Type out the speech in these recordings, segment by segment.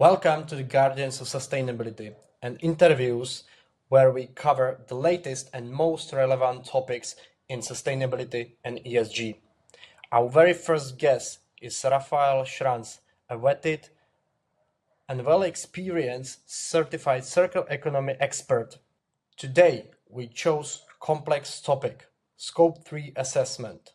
Welcome to the Guardians of Sustainability and interviews where we cover the latest and most relevant topics in sustainability and ESG. Our very first guest is Raphael Schranz, a vetted and well-experienced certified circular economy expert. Today, we chose complex topic, Scope 3 assessment,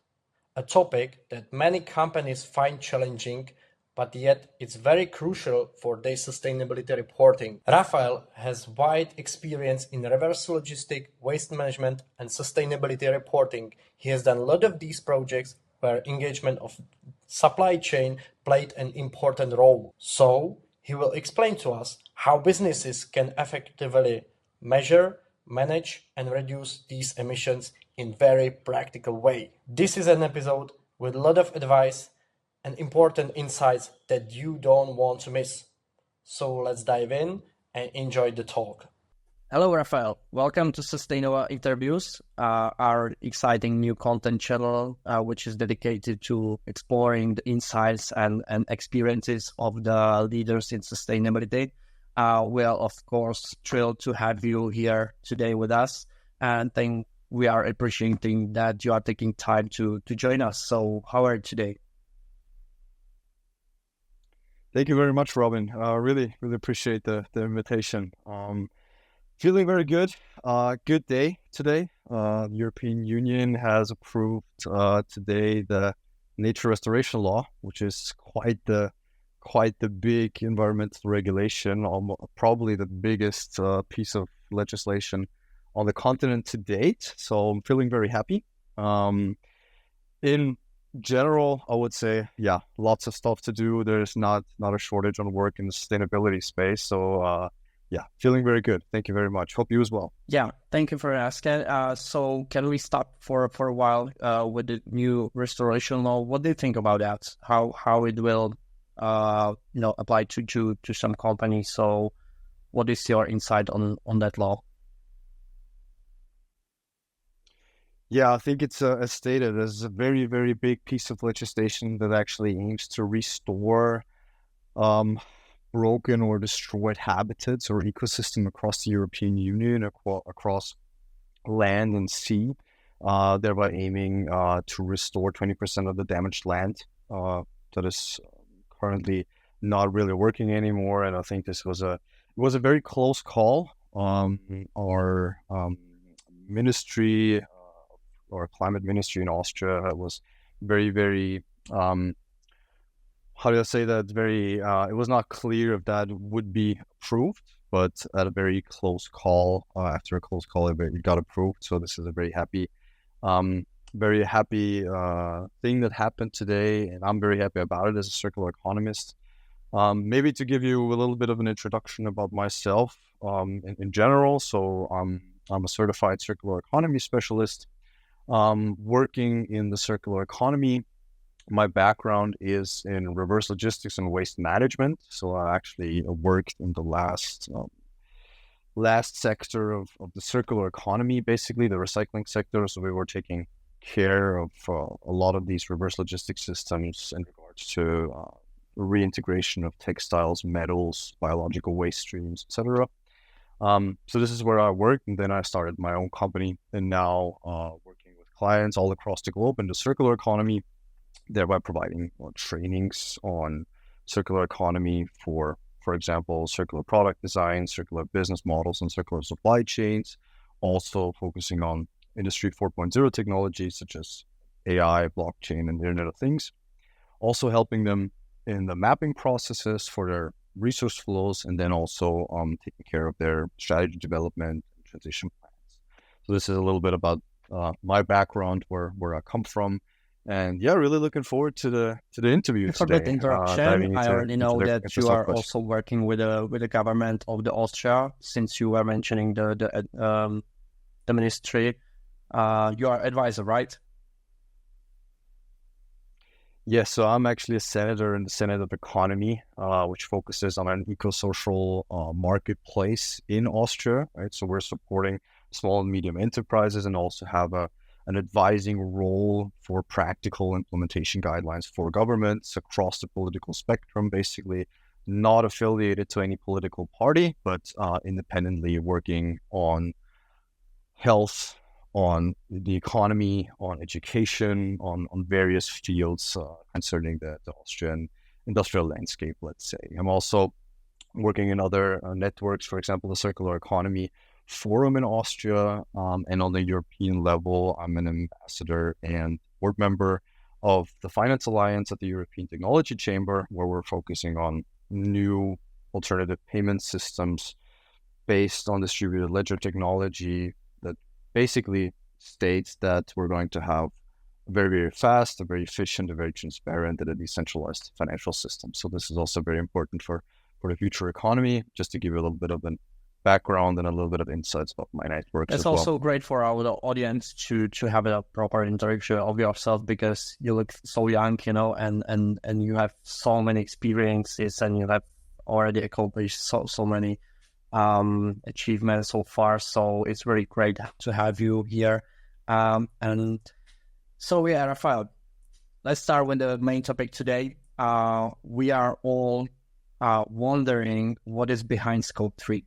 a topic that many companies find challenging, but yet it's very crucial for their sustainability reporting. Raphael has wide experience in reverse logistic, waste management, and sustainability reporting. He has done a lot of these projects where engagement of supply chain played an important role. So he will explain to us how businesses can effectively measure, manage, and reduce these emissions in very practical way. This is an episode with a lot of advice and important insights that you don't want to miss. So let's dive in and enjoy the talk. Hello, Raphael. Welcome to Sustainable Interviews, our exciting new content channel, which is dedicated to exploring the insights and experiences of the leaders in sustainability. We are, of course, thrilled to have you here today with us, and think we are appreciating that you are taking time to join us. So how are you today? Thank you very much, Robin. Really appreciate the invitation. Feeling very good. Good day today. The European Union has approved today the nature restoration law, which is quite the big environmental regulation, probably the biggest piece of legislation on the continent to date. So I'm feeling very happy. In general, I would say, lots of stuff to do. There's not a shortage on work in the sustainability space. So feeling very good. Thank you very much. Hope you as well. Yeah, thank you for asking. So can we stop for a while with the new restoration law? What do you think about that? How it will apply to some companies? So what is your insight on that law? Yeah, I think it's as stated as a very, very big piece of legislation that actually aims to restore broken or destroyed habitats or ecosystem across the European Union, across land and sea, thereby aiming to restore 20% of the damaged land that is currently not really working anymore. And I think this was a very close call. Our ministry, or climate ministry in Austria, was very, very how do I say that? Very, it was not clear if that would be approved, but at a very close call, after a close call, it got approved. So this is a very happy thing that happened today, and I'm very happy about it as a circular economist. Maybe to give you a little bit of an introduction about myself in general. So I'm a certified circular economy specialist, working in the circular economy. My background is in reverse logistics and waste management. So I actually worked in the last sector of the circular economy, basically the recycling sector. So we were taking care of a lot of these reverse logistics systems in regards to reintegration of textiles, metals, biological waste streams, etc. So this is where I worked, and then I started my own company, and now working with clients all across the globe in the circular economy, thereby providing trainings on circular economy for example, circular product design, circular business models, and circular supply chains, also focusing on Industry 4.0 technologies such as AI, blockchain, and Internet of Things, also helping them in the mapping processes for their resource flows, and then also taking care of their strategy development and transition plans. So this is a little bit about my background, where I come from. And really looking forward to the interview today. For that introduction, I already know that you are also working with the government of the Austria, since you were mentioning the ministry. You are advisor, right? Yes, so I'm actually a senator in the Senate of Economy, which focuses on an eco-social marketplace in Austria. Right, so we're supporting small and medium enterprises, and also have an advising role for practical implementation guidelines for governments across the political spectrum, basically. not affiliated to any political party, but independently working on health, on the economy, on education, on various fields concerning the Austrian industrial landscape, let's say. I'm also working in other networks, for example, the Circular Economy Forum in Austria, and on the European level, I'm an ambassador and board member of the Finance Alliance at the European Technology Chamber, where we're focusing on new alternative payment systems based on distributed ledger technology that basically states that we're going to have a very, very fast, a very efficient, a very transparent, and a decentralized financial system. So this is also very important for the future economy, just to give you a little bit of an background and a little bit of insights about my networks It's as well. also great for our audience to have a proper introduction of yourself, because you look so young, and you have so many experiences, and you have already accomplished so many achievements so far. So it's very great to have you here. And so yeah, Raphael, let's start with the main topic today. We are all wondering what is behind Scope 3.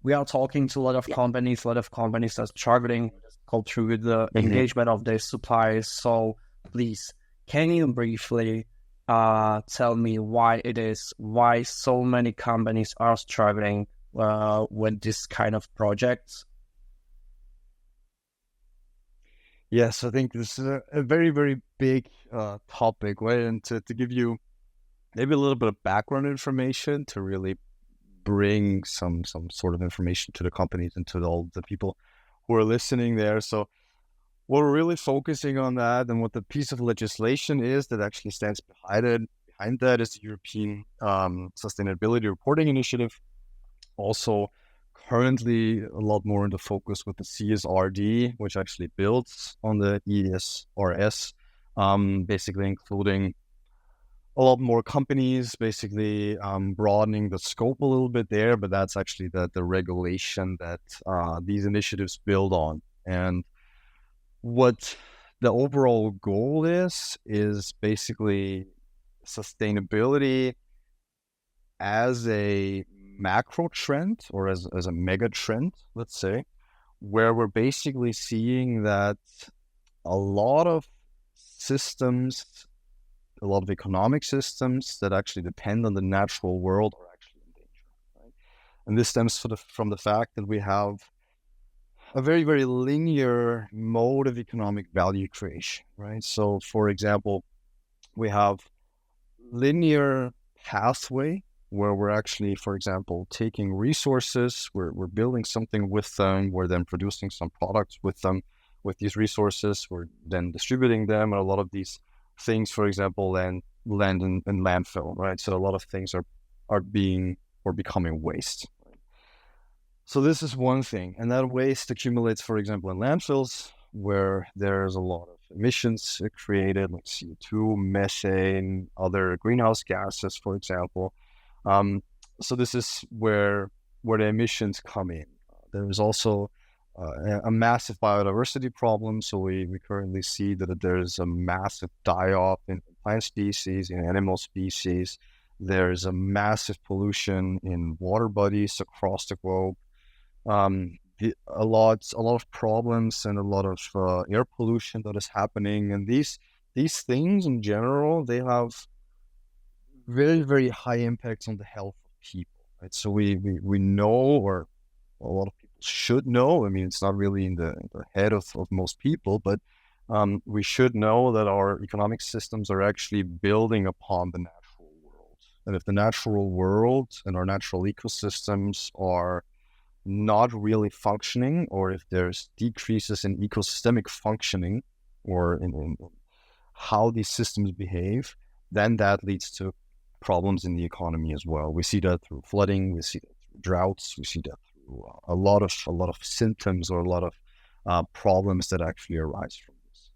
We are talking to a lot of companies. A lot of companies are struggling with Scope 3 with the engagement of their suppliers. So please, can you briefly tell me why so many companies are struggling with this kind of projects? Yes, I think this is a very, very big topic, right? And to give you maybe a little bit of background information to really bring some sort of information to the companies and to all the people who are listening there. So what we're really focusing on that, and what the piece of legislation is that actually stands behind that is the European Sustainability Reporting Initiative. Also currently a lot more into focus with the CSRD, which actually builds on the ESRS, basically including a lot more companies, basically broadening the scope a little bit there, but that's actually the regulation that these initiatives build on. And what the overall goal is basically sustainability as a macro trend, or as a mega trend, let's say, where we're basically seeing that a lot of systems, a lot of economic systems that actually depend on the natural world are actually in danger, right? And this stems from the fact that we have a very, very linear mode of economic value creation, right? So, for example, we have linear pathway where we're actually, for example, taking resources, we're building something with them, we're then producing some products with them, with these resources, we're then distributing them, and a lot of these things, for example, land in landfill, right? So a lot of things are becoming waste. Right? So this is one thing, and that waste accumulates, for example, in landfills, where there's a lot of emissions created, like CO2, methane, other greenhouse gases, for example. So this is where the emissions come in. There is also a massive biodiversity problem. So we currently see that there's a massive die-off in plant species, in animal species. There's a massive pollution in water bodies across the globe. A lot of problems and a lot of air pollution that is happening. And these things in general, they have very, very high impacts on the health of people, right? So we know, or a lot of people should know, I mean, it's not really in the head of most people, but we should know that our economic systems are actually building upon the natural world. And if the natural world and our natural ecosystems are not really functioning, or if there's decreases in ecosystemic functioning, or in how these systems behave, then that leads to problems in the economy as well. We see that through flooding, we see that through droughts, we see that through a lot of symptoms, or a lot of problems that actually arise from this.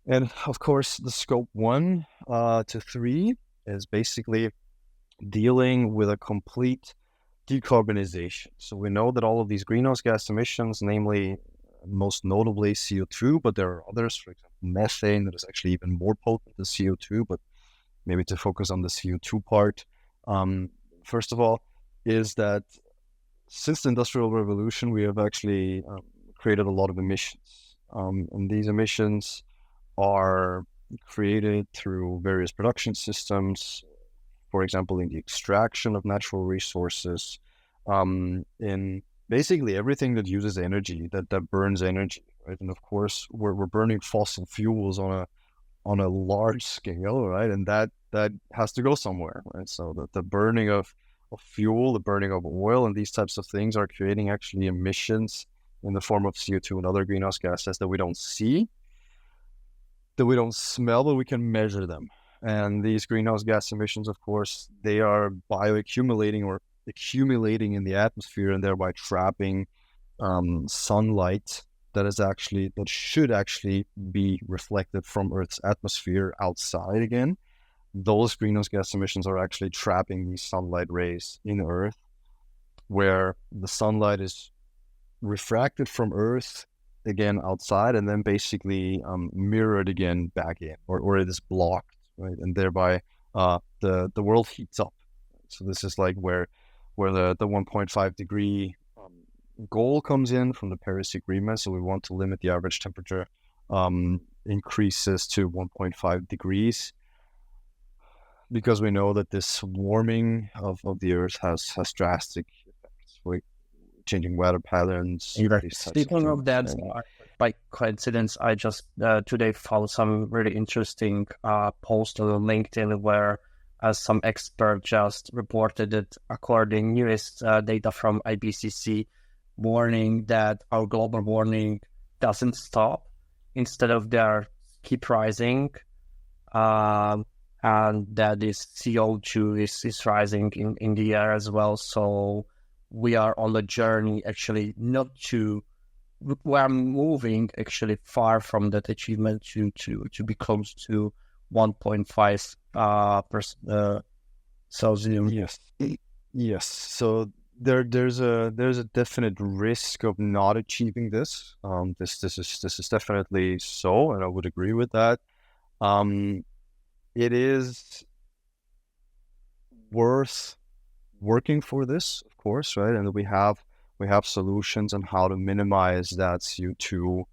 And of course, the scope 1 to 3 is basically dealing with a complete decarbonization. So we know that all of these greenhouse gas emissions, namely most notably CO2, but there are others, for example, methane, that is actually even more potent than CO2, but maybe to focus on the CO2 part, First of all, is that since the Industrial Revolution, we have actually created a lot of emissions. And these emissions are created through various production systems, for example, in the extraction of natural resources, in basically everything that uses energy, that burns energy, right? And of course, we're burning fossil fuels on a large scale, right? And that has to go somewhere, right? So the burning of fuel, the burning of oil, and these types of things are creating actually emissions in the form of CO2 and other greenhouse gases that we don't see, that we don't smell, but we can measure them. And these greenhouse gas emissions, of course, they are bioaccumulating or accumulating in the atmosphere and thereby trapping sunlight that should actually be reflected from Earth's atmosphere outside again. Those greenhouse gas emissions are actually trapping these sunlight rays in Earth, where the sunlight is refracted from Earth again outside and then basically mirrored again back in, or it is blocked, right? And thereby the world heats up. So this is like where the 1.5 degree goal comes in from the Paris Agreement. So we want to limit the average temperature increases to 1.5 degrees, because we know that this warming of the Earth has drastic effects, like changing weather patterns. Speaking of that, by coincidence, I just today found some really interesting post on LinkedIn where some expert just reported that according newest data from IPCC, warning that our global warming doesn't stop. Instead of there keep rising, and that is CO2 is rising in the air as well. So we are on the journey actually we are moving actually far from that achievement to be close to 1.5 Celsius. Yes. So there's a definite risk of not achieving this. This is definitely so, and I would agree with that. It is worth working for this, of course, right? And we have solutions on how to minimize that CO2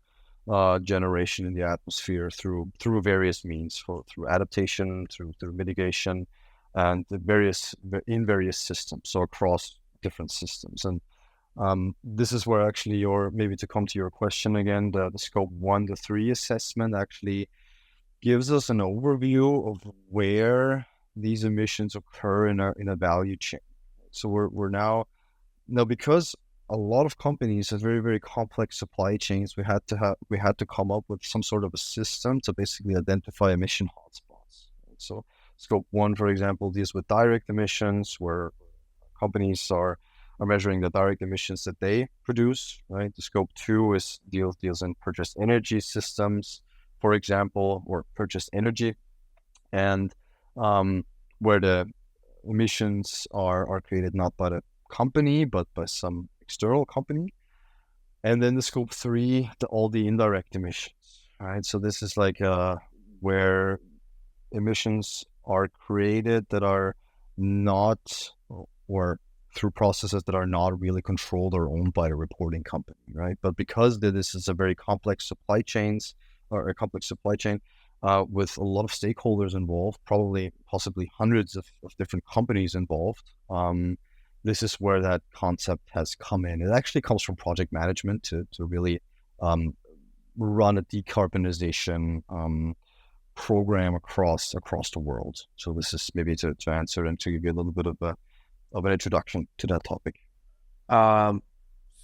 generation in the atmosphere through various means, through adaptation, through mitigation, and various systems, so across different systems. And this is where actually maybe to come to your question again, the scope 1 to 3 assessment actually gives us an overview of where these emissions occur in a value chain. So we're now because a lot of companies have very, very complex supply chains, we had to come up with some sort of a system to basically identify emission hotspots. So scope 1, for example, deals with direct emissions, where companies are measuring the direct emissions that they produce, right? The scope 2 deals in purchased energy systems, for example, or purchased energy, and where the emissions are created not by the company but by some external company. And then the scope 3, all the indirect emissions, right? So this is like where emissions are created that are not, or through processes that are not really controlled or owned by the reporting company, right? But because this is a very complex supply chain, with a lot of stakeholders involved, possibly hundreds of different companies involved, this is where that concept has come in. It actually comes from project management to really run a decarbonization program across the world. So this is maybe to answer and to give you a little bit of an introduction to that topic.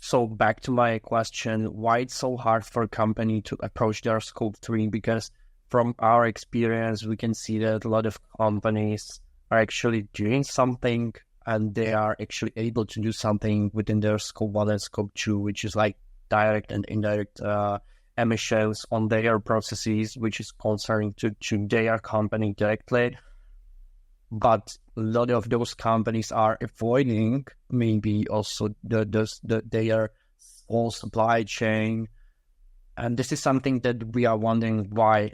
So back to my question, why it's so hard for a company to approach their scope 3? Because from our experience, we can see that a lot of companies are actually doing something, and they are actually able to do something within their scope 1 and scope 2, which is like direct and indirect emissions on their processes, which is concerning to their company directly. But a lot of those companies are avoiding maybe also their whole supply chain. And this is something that we are wondering why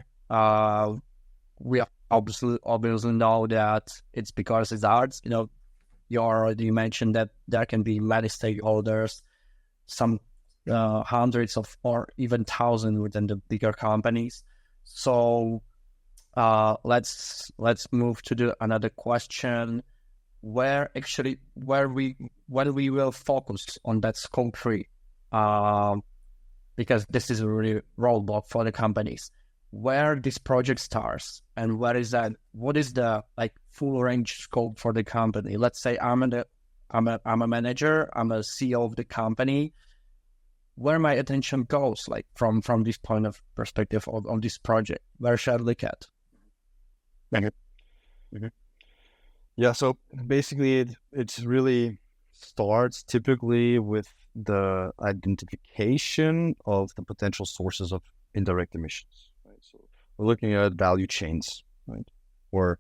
we obviously know that it's because it's arts. You already mentioned that there can be many stakeholders, some hundreds of or even thousands within the bigger companies. So let's move to another question, where we will focus on that scope 3, because this is a really roadblock for the companies. Where this project starts and what is the full range scope for the company. Let's say I'm a manager, I'm a CEO of the company. Where my attention goes, from this point of perspective on this project, where should I look at? Mm-hmm. Yeah, so basically it really starts typically with the identification of the potential sources of indirect emissions. Right? So we're looking at value chains, right? Or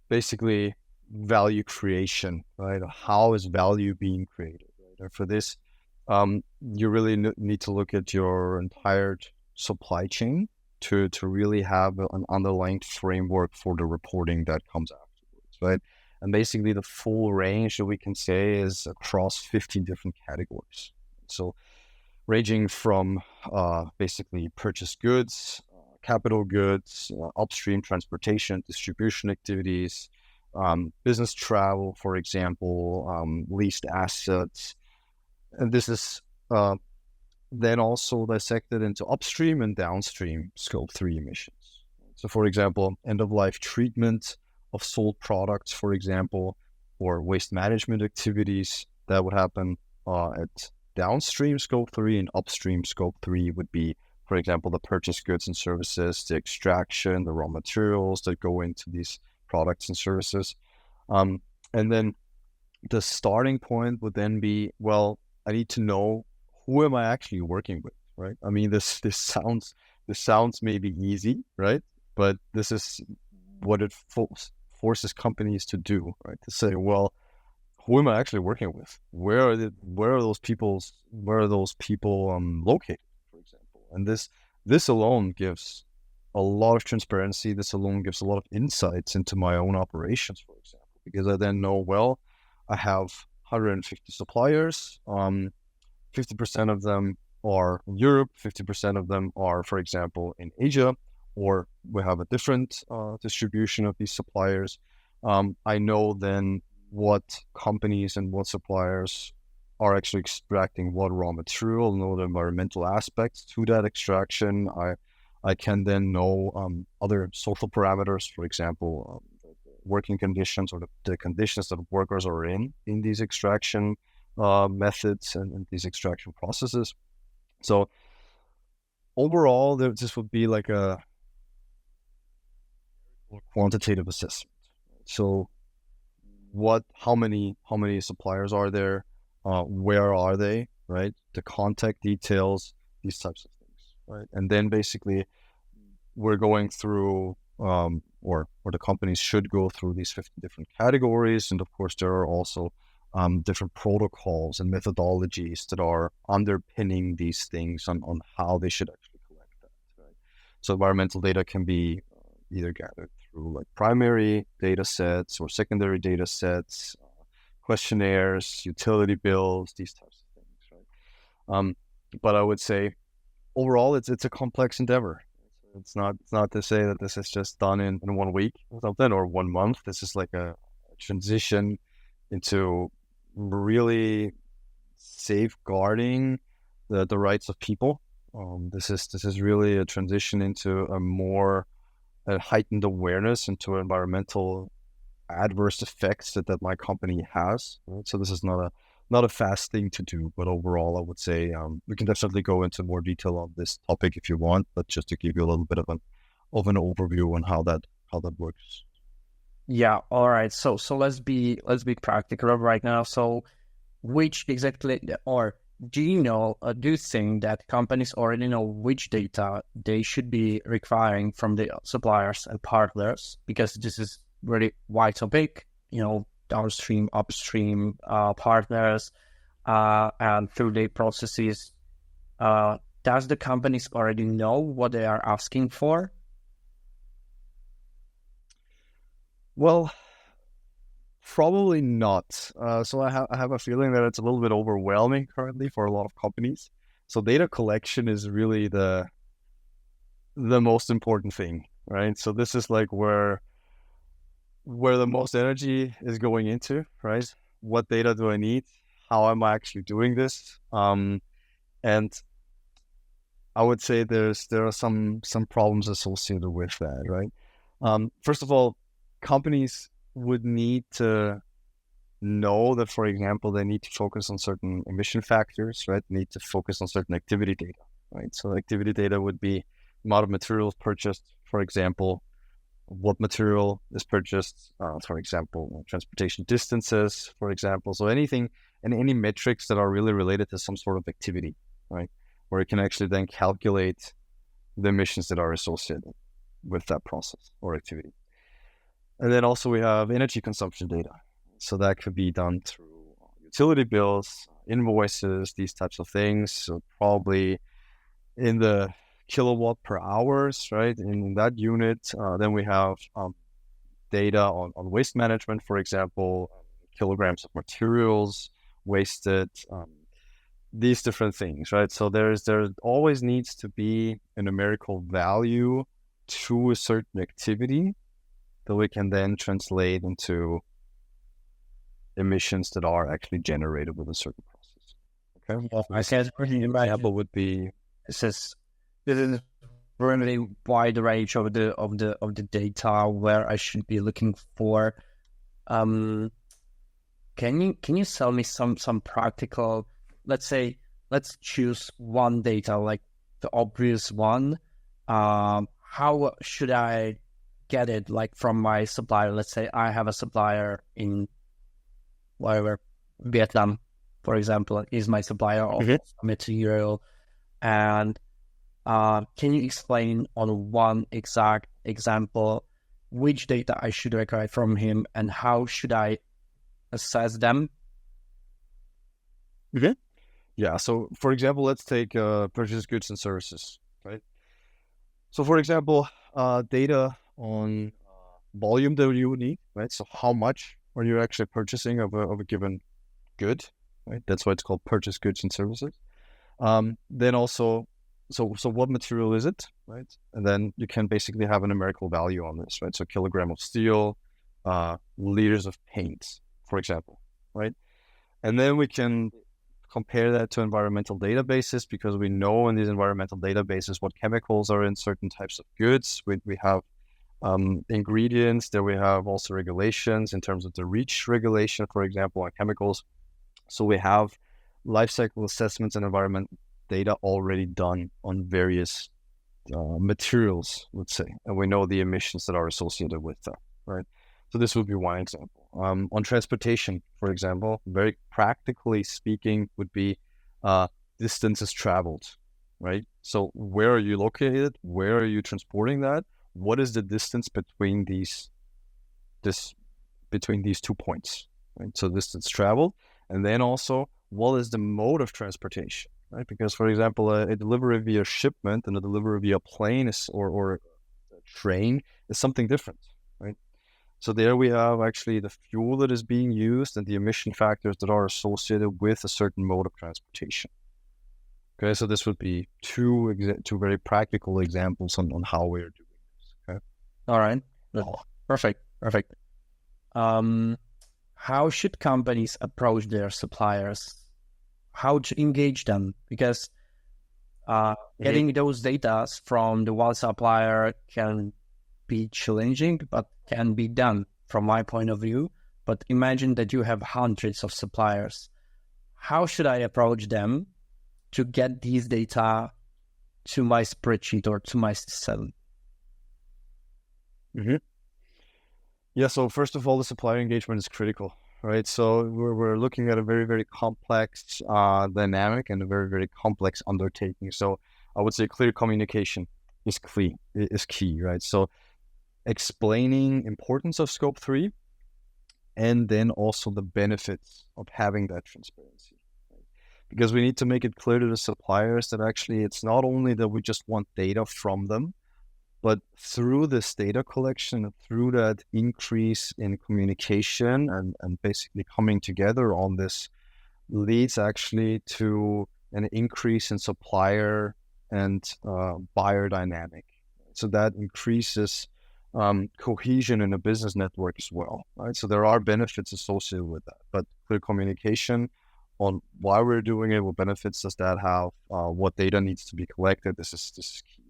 basically value creation, right? How is value being created, right? And for this, you really need to look at your entire supply chain to really have an underlying framework for the reporting that comes afterwards, right? And basically the full range that we can say is across 15 different categories. So ranging from basically purchased goods, capital goods, upstream transportation, distribution activities, business travel, for example, leased assets. And this is then also dissected into upstream and downstream scope 3 emissions. So for example, end-of-life treatment of sold products, for example, or waste management activities that would happen at downstream scope 3, and upstream scope 3 would be, for example, the purchased goods and services, the extraction, the raw materials that go into these products and services. And then the starting point would then be, well, I need to know who am I actually working with, right? I mean, this sounds maybe easy, right? But this is what it forces companies to do, right? To say, well, who am I actually working with? Where are those people located, for example? And this alone gives a lot of transparency. This alone gives a lot of insights into my own operations, for example, because I then know, well, I have 150 suppliers. 50% of them are in Europe, 50% of them are, for example, in Asia, or we have a different distribution of these suppliers. I know then what companies and what suppliers are actually extracting what raw material, know the environmental aspects to that extraction. I can then know other social parameters, for example, the working conditions or the conditions that workers are in these extraction methods and these extraction processes. So overall, this would be like a quantitative assessment. So how many suppliers are there? Where are they? Right? The contact details, these types of things, right? And then basically we're going through or the companies should go through these 50 different categories. And of course, there are also different protocols and methodologies that are underpinning these things on how they should actually collect that. Right? So environmental data can be either gathered through like primary data sets or secondary data sets, questionnaires, utility bills, these types of things. Right? But I would say overall, it's a complex endeavor. It's not to say that this is just done in 1 week or something or 1 month. This is like a transition into really safeguarding the rights of people. This is really a transition into a heightened awareness into environmental adverse effects that my company has. Right? So this is not a fast thing to do, but overall, I would say we can definitely go into more detail on this topic if you want, but just to give you a little bit of an overview on how that works. Yeah. All right. So let's be practical right now. So which exactly, or do you think that companies already know which data they should be requiring from the suppliers and partners? Because this is really wide topic, downstream, upstream partners, and through the processes. Does the companies already know what they are asking for? Well, probably not. So I have a feeling that it's a little bit overwhelming currently for a lot of companies. So data collection is really the most important thing, right? So this is like where the most energy is going into, right? What data do I need? How am I actually doing this? And I would say there are some problems associated with that, right? First of all, companies would need to know that, for example, they need to focus on certain emission factors, right? Need to focus on certain activity data, right? So activity data would be amount of materials purchased, for example, what material is purchased, for example, transportation distances, for example. So anything and any metrics that are really related to some sort of activity, right? Where you can actually then calculate the emissions that are associated with that process or activity. And then also we have energy consumption data. So that could be done through utility bills, invoices, these types of things. So probably in the kilowatt per hours, right? In that unit, then we have data on waste management, for example, kilograms of materials wasted, these different things, right? So there always needs to be a numerical value to a certain activity that we can then translate into emissions that are actually generated with a certain process. Okay. Well, So I can really imagine example would be this is really wide range of the data where I should be looking for. Can you tell me some practical, let's say, let's choose one data, like the obvious one. How should I get it, like from my supplier? Let's say I have a supplier in whatever, Vietnam, for example, is my supplier of material. And can you explain on one exact example which data I should require from him and how should I assess them? Yeah. So for example, let's take purchase goods and services, right? So for example, data on volume that you would need, right? So how much are you actually purchasing of a given good, right? That's why it's called purchase goods and services. Then also, so what material is it, right? And then you can basically have a numerical value on this, right? So kilogram of steel, liters of paint, for example, right? And then we can compare that to environmental databases because we know in these environmental databases what chemicals are in certain types of goods. We have ingredients, there we have also regulations in terms of the REACH regulation, for example, on chemicals. So we have life cycle assessments and environment data already done on various materials, let's say, and we know the emissions that are associated with that, right? So this would be one example. On transportation, for example, very practically speaking, would be distances traveled, right? So where are you located? Where are you transporting that? What is the distance between these 2 points, right? So distance traveled, and then also what is the mode of transportation, right? Because for example, a delivery via shipment and a delivery via plane or a train is something different, right? So there we have actually the fuel that is being used and the emission factors that are associated with a certain mode of transportation. Okay, so this would be two very practical examples on how we're doing this. Okay. All right. Perfect. How should companies approach their suppliers? How to engage them? Because getting those data from the one supplier can be challenging, but can be done from my point of view. But imagine that you have hundreds of suppliers. How should I approach them to get these data to my spreadsheet or to my system? Yeah, so first of all, the supplier engagement is critical, right? So we're looking at a very, very complex dynamic and a very, very complex undertaking. So I would say clear communication is key, right? So explaining importance of scope 3 and then also the benefits of having that transparency, right? Because we need to make it clear to the suppliers that actually it's not only that we just want data from them, But through this data collection, through that increase in communication and basically coming together on this leads actually to an increase in supplier and buyer dynamic. So that increases cohesion in a business network as well, right? So there are benefits associated with that, but clear communication on why we're doing it, what benefits does that have, what data needs to be collected. This is key.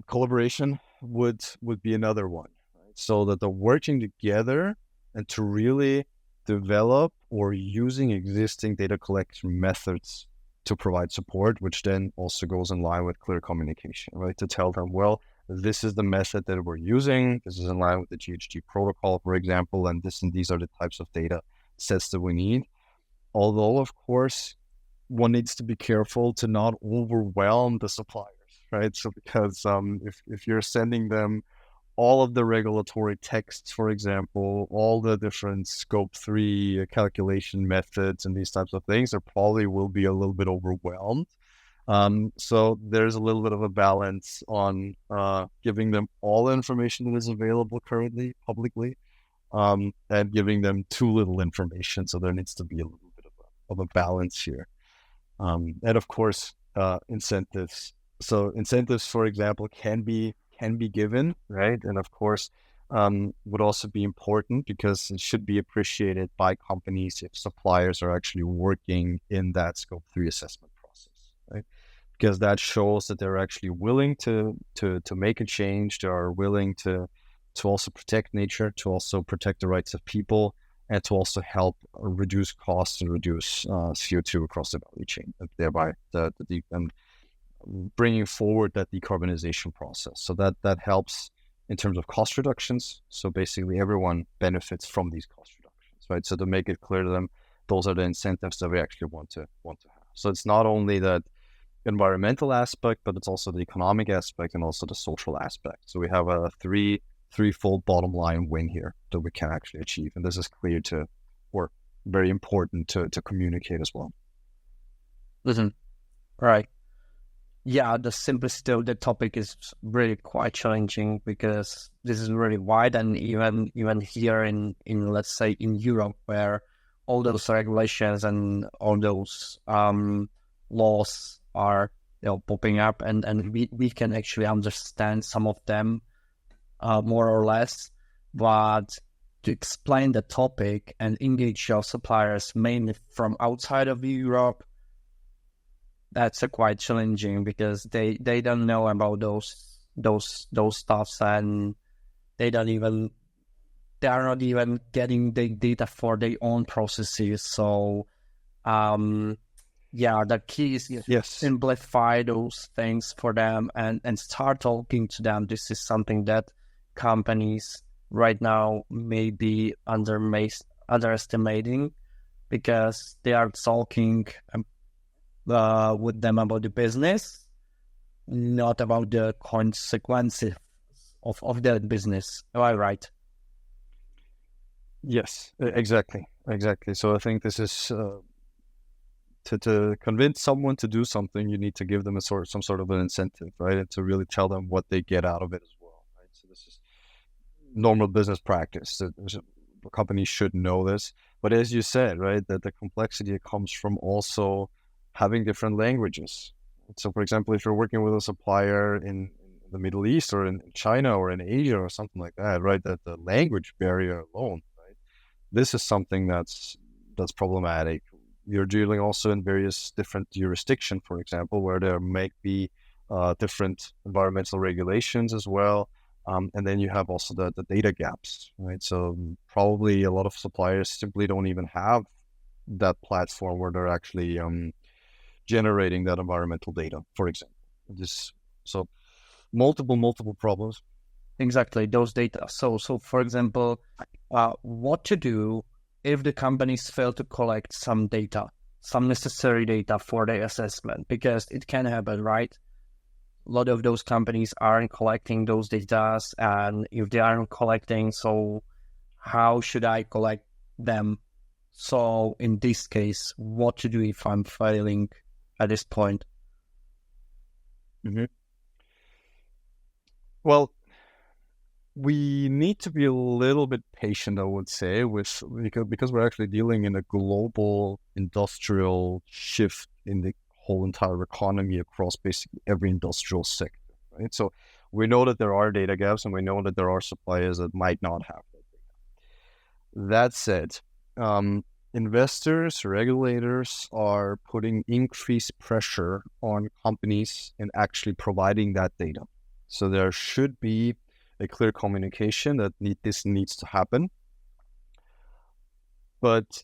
Collaboration would be another one, right? So that they're working together and to really develop or using existing data collection methods to provide support, which then also goes in line with clear communication, right? To tell them, well, this is the method that we're using. This is in line with the GHG protocol, for example, and these are the types of data sets that we need. Although, of course, one needs to be careful to not overwhelm the suppliers, right? So because if you're sending them all of the regulatory texts, for example, all the different scope 3 calculation methods and these types of things, they probably will be a little bit overwhelmed. So there's a little bit of a balance on giving them all the information that is available currently publicly, and giving them too little information. So there needs to be a little bit of a balance here. And of course, incentives. So incentives, for example, can be given, right? And of course, would also be important because it should be appreciated by companies if suppliers are actually working in that scope 3 assessment process, right? Because that shows that they're actually willing to make a change. They are willing to also protect nature, to also protect the rights of people, and to also help reduce costs and reduce CO2 across the value chain, thereby and bringing forward that decarbonization process. So that helps in terms of cost reductions. So basically everyone benefits from these cost reductions, right? So to make it clear to them, those are the incentives that we actually want to have. So it's not only that environmental aspect, but it's also the economic aspect and also the social aspect. So we have a threefold bottom line win here that we can actually achieve. And this is clear or very important to communicate as well. Listen, right. Yeah, the simplicity of the topic is really quite challenging because this is really wide, and even here in let's say in Europe, where all those regulations and all those laws are popping up, and we can actually understand some of them more or less, but to explain the topic and engage your suppliers mainly from outside of Europe, that's quite challenging because they don't know about those stuffs, and they are not even getting the data for their own processes. So the key is simplify those things for them and start talking to them. This is something that companies right now may be underestimating because they are talking with them about the business, not about the consequences of that business. Am I right? Yes, exactly. So I think this is to convince someone to do something, you need to give them some sort of an incentive, right? And to really tell them what they get out of it as well, right? So this is normal business practice. Companies should know this. But as you said, right, that the complexity comes from also having different languages. So, for example, if you're working with a supplier in the Middle East or in China or in Asia or something like that, right, that the language barrier alone, right, this is something that's problematic. You're dealing also in various different jurisdictions, for example, where there might be different environmental regulations as well. And then you have also the data gaps, right? So probably a lot of suppliers simply don't even have that platform where they're actually generating that environmental data, for example. So multiple problems. Exactly, those data. So for example, what to do if the companies fail to collect some data, some necessary data for their assessment, because it can happen, right? A lot of those companies aren't collecting those data, and if they aren't collecting, so how should I collect them? So in this case, what to do if I'm failing at this point? Mm-hmm. Well, we need to be a little bit patient, I would say, because we're actually dealing in a global industrial shift in the whole entire economy across basically every industrial sector, right? So we know that there are data gaps, and we know that there are suppliers that might not have that data. That said, investors, regulators are putting increased pressure on companies in actually providing that data. So there should be a clear communication that this needs to happen. But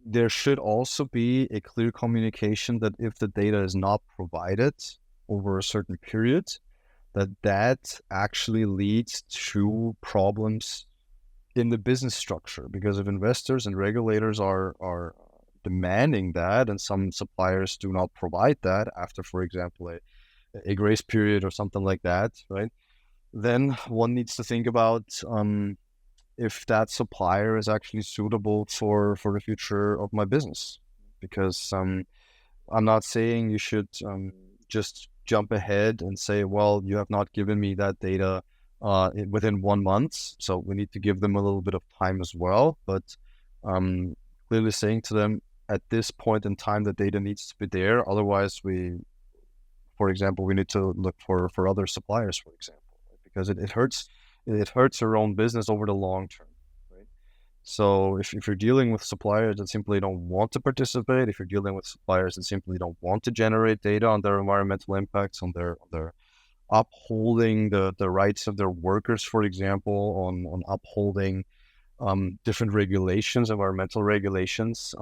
there should also be a clear communication that if the data is not provided over a certain period, that actually leads to problems in the business structure. Because if investors and regulators are demanding that, and some suppliers do not provide that after, for example, a grace period or something like that, right? Then one needs to think about if that supplier is actually suitable for the future of my business. Because I'm not saying you should just jump ahead and say, well, you have not given me that data within 1 month, so we need to give them a little bit of time as well. But clearly saying to them, at this point in time, the data needs to be there. Otherwise, for example, we need to look for other suppliers, for example, right? Because it hurts your own business over the long term, right? So if you're dealing with suppliers that simply don't want to participate, if you're dealing with suppliers that simply don't want to generate data on their environmental impacts, on their upholding the rights of their workers, for example, on upholding different regulations, environmental regulations,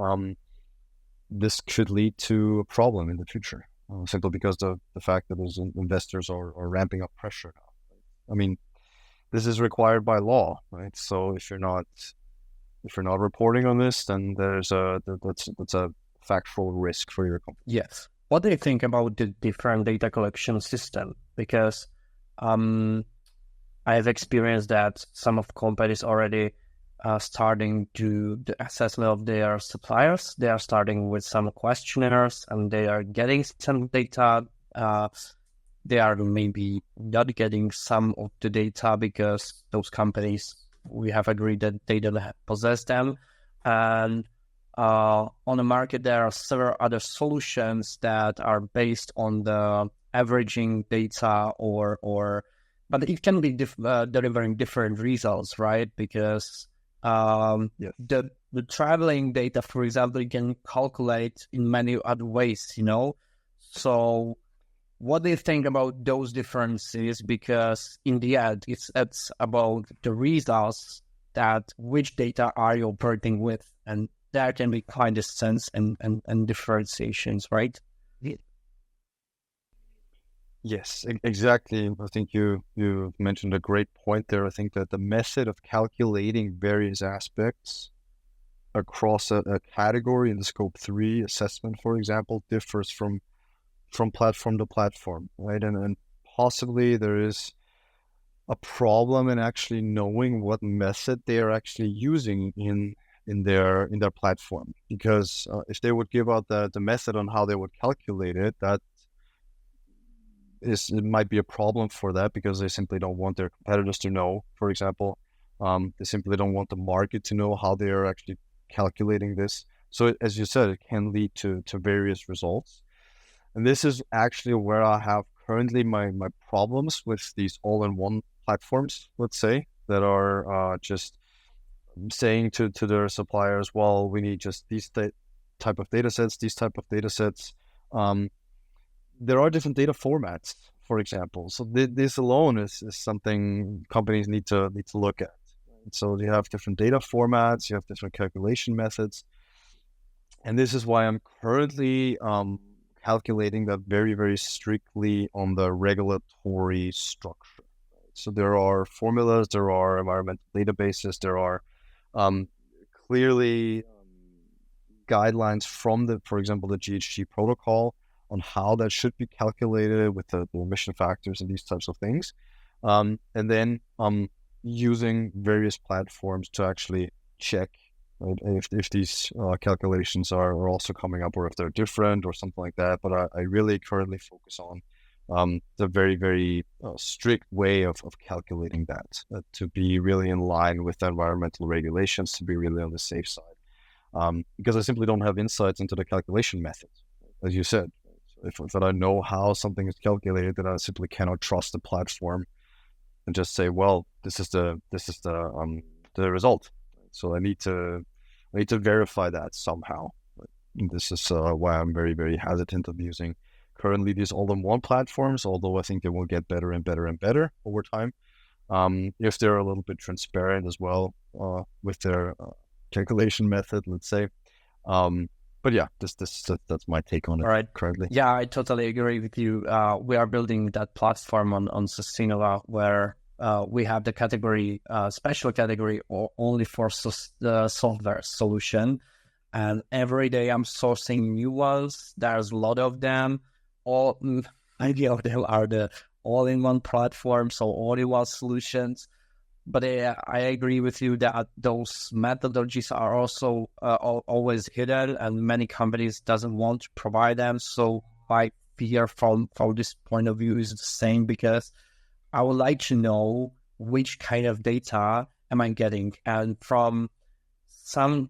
this could lead to a problem in the future. Simply because the fact that those investors are ramping up pressure now. Right? I mean, this is required by law, right? So if you're not reporting on this, then that's a factual risk for your company. Yes. What do you think about the different data collection system? Because I have experienced that some of companies already starting to the assessment of their suppliers. They are starting with some questionnaires, and they are getting some data. They are maybe not getting some of the data because those companies, we have agreed that they don't possess them. And on the market, there are several other solutions that are based on the averaging data but it can be delivering different results, right? Because Yes. the traveling data, for example, you can calculate in many other ways, So what do you think about those differences? Because in the end, it's about the results, that which data are you operating with, and there can be quite a sense and differentiations, right? Yes, exactly. I think you mentioned a great point there. I think that the method of calculating various aspects across a category in the scope 3 assessment, for example, differs from platform to platform, right? And possibly there is a problem in actually knowing what method they are actually using in their platform. Because if they would give out the method on how they would calculate it, it might be a problem for that, because they simply don't want their competitors to know, for example. They simply don't want the market to know how they are actually calculating this. So as you said, it can lead to various results. And this is actually where I have currently my problems with these all-in-one platforms, let's say, that are just saying to their suppliers, well, we need just these type of data sets, these type of data sets. There are different data formats, for example. So this alone is something companies need to look at. Right? So you have different data formats, you have different calculation methods. And this is why I'm currently calculating that very, very strictly on the regulatory structure. Right? So there are formulas, there are environmental databases, there are clearly guidelines from for example, the GHG protocol on how that should be calculated with the emission factors and these types of things. And then using various platforms to actually check, right, if these calculations are also coming up, or if they're different or something like that. But I really currently focus on It's a very, very strict way of calculating that to be really in line with the environmental regulations, to be really on the safe side. Because I simply don't have insights into the calculation methods, as you said. If I don't know how something is calculated, then I simply cannot trust the platform and just say, well, this is the result. So I need to verify that somehow. And this is why I'm very, very hesitant of using currently these all-in-one platforms, although I think they will get better and better and better over time. If they're a little bit transparent as well with their calculation method, let's say. But yeah, that's my take on it. All right. Currently. Yeah, I totally agree with you. We are building that platform on Sustainova where we have the category, special category only for the software solution. And every day I'm sourcing new ones. There's a lot of them. Many of them are the all-in-one platform, so all-in-one solutions. But I agree with you that those methodologies are also always hidden, and many companies doesn't want to provide them. So my fear from this point of view is the same, because I would like to know which kind of data am I getting, and from some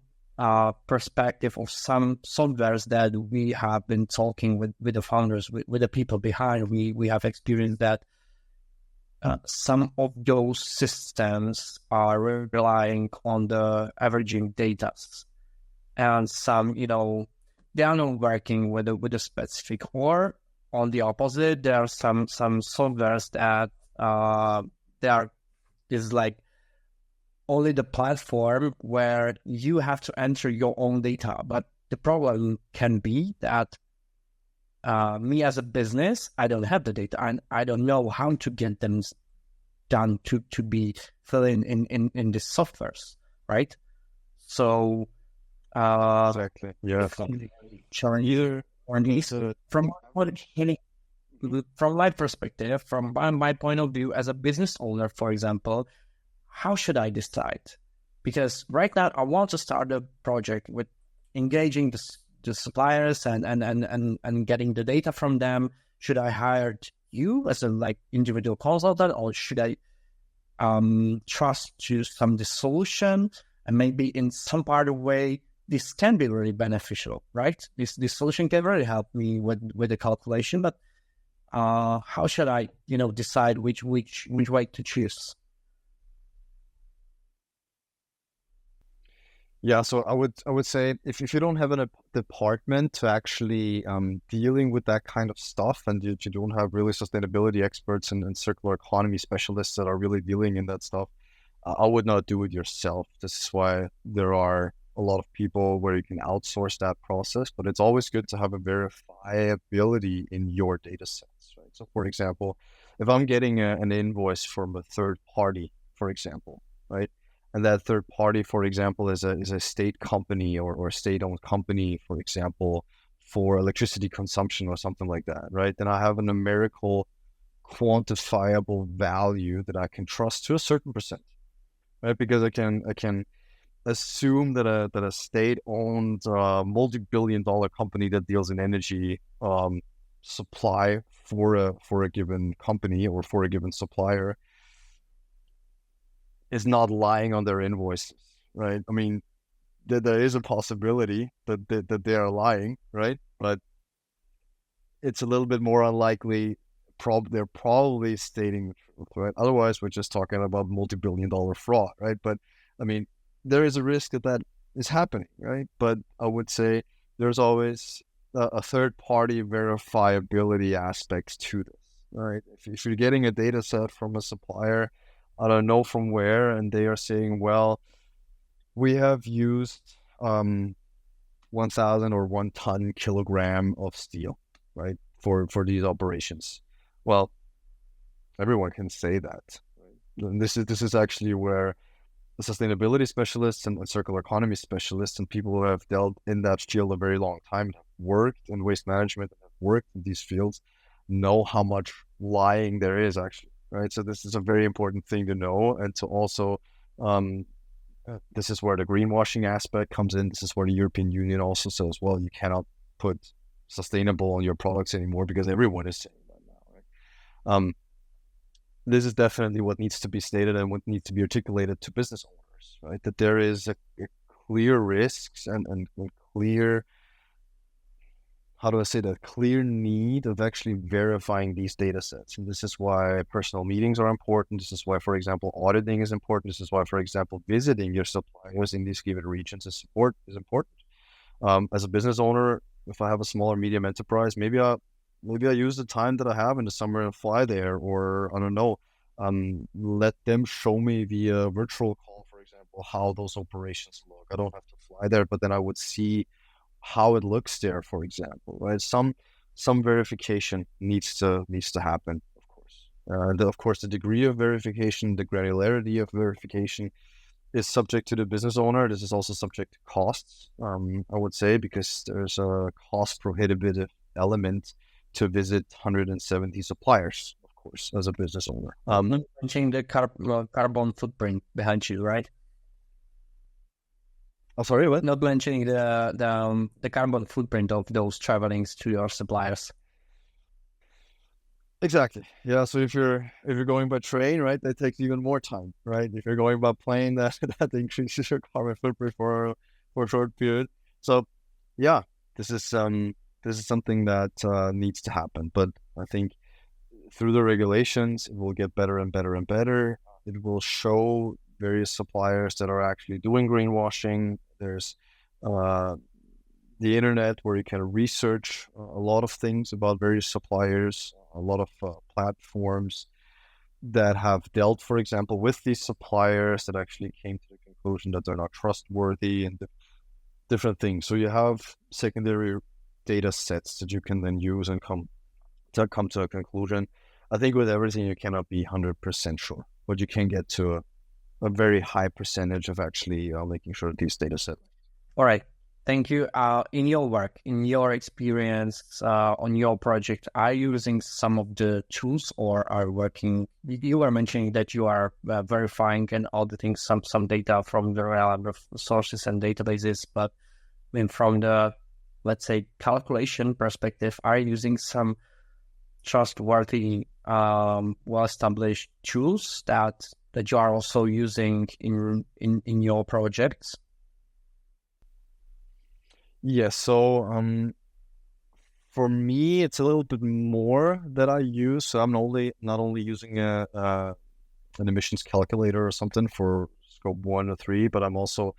perspective of some softwares that we have been talking with the founders, with the people behind, we have experienced that some of those systems are relying on the averaging data, and some, they are not working with a specific, or on the opposite, there are some softwares that is like only the platform where you have to enter your own data. But the problem can be that me as a business, I don't have the data, and I don't know how to get them done to be filled in the softwares, right? So exactly, yeah. From my perspective, from my point of view as a business owner, for example, how should I decide? Because right now I want to start a project with engaging the suppliers and getting the data from them. Should I hire you as a individual consultant, or should I trust to some the solution? And maybe in some part of the way, this can be really beneficial, right? This solution can really help me with the calculation, but how should I, decide which way to choose? Yeah, so I would say if you don't have a department to actually dealing with that kind of stuff, and you don't have really sustainability experts and circular economy specialists that are really dealing in that stuff, I would not do it yourself. This is why there are a lot of people where you can outsource that process, but it's always good to have a verifiability in your data sets, right? So for example, if I'm getting an invoice from a third party, for example, right? And that third party, for example, is a state company or a state-owned company, for example, for electricity consumption or something like that, right? Then I have a numerical, quantifiable value that I can trust to a certain percent, right? Because I can assume that a state-owned, multi-billion-dollar company that deals in energy supply for a given company or for a given supplier is not lying on their invoices, right? I mean, there is a possibility that they are lying, right? But it's a little bit more unlikely. They're probably stating the truth, right? Otherwise, we're just talking about multi-billion-dollar fraud, right? But I mean, there is a risk that is happening, right? But I would say there's always a third-party verifiability aspect to this, right? If you're getting a data set from a supplier, I don't know from where, and they are saying, well, we have used 1,000 or 1 ton kilogram of steel, right, for these operations. Well, everyone can say that. Right? And this is actually where the sustainability specialists and circular economy specialists and people who have dealt in that field a very long time, have worked in waste management, have worked in these fields, know how much lying there is actually. Right, so this is a very important thing to know, and to also, this is where the greenwashing aspect comes in. This is where the European Union also says, well, you cannot put sustainable on your products anymore because everyone is saying that now, right? Um, this is definitely what needs to be stated and what needs to be articulated to business owners, right? That there is a clear risks and clear, how do I say that, clear need of actually verifying these data sets. And this is why personal meetings are important. This is why, for example, auditing is important. This is why, for example, visiting your suppliers in these given regions is important. As a business owner, if I have a small or medium enterprise, maybe I use the time that I have in the summer and fly there, or I don't know, let them show me via virtual call, for example, how those operations look. I don't have to fly there, but then I would see how it looks there, for example, right? Some verification needs to happen, of course. Of course, the degree of verification, the granularity of verification is subject to the business owner. This is also subject to costs, I would say, because there's a cost prohibitive element to visit 170 suppliers, of course, as a business owner. Not mentioning the carbon footprint behind you, right? I'm sorry, what? Not mentioning the carbon footprint of those travelings to your suppliers. Exactly. Yeah. So if you're going by train, right, that takes even more time, right? If you're going by plane, that increases your carbon footprint for a short period. So, yeah, this is something that needs to happen. But I think through the regulations, it will get better and better and better. It will show various suppliers that are actually doing greenwashing. There's the internet where you can research a lot of things about various suppliers, a lot of platforms that have dealt, for example, with these suppliers that actually came to the conclusion that they're not trustworthy and different things. So you have secondary data sets that you can then use and come to a conclusion. I think with everything, you cannot be 100% sure, but you can get to a very high percentage of actually making sure that these data sets. All right. Thank you. In your work, in your experience on your project, are you using some of the tools or are working? You were mentioning that you are verifying and auditing some data from the reliable sources and databases, but I mean, from the, let's say, calculation perspective, are you using some trustworthy, well-established tools that you are also using in your projects? Yes. So for me, it's a little bit more that I use. So I'm not only using an emissions calculator or something for scope 1 or 3, but that also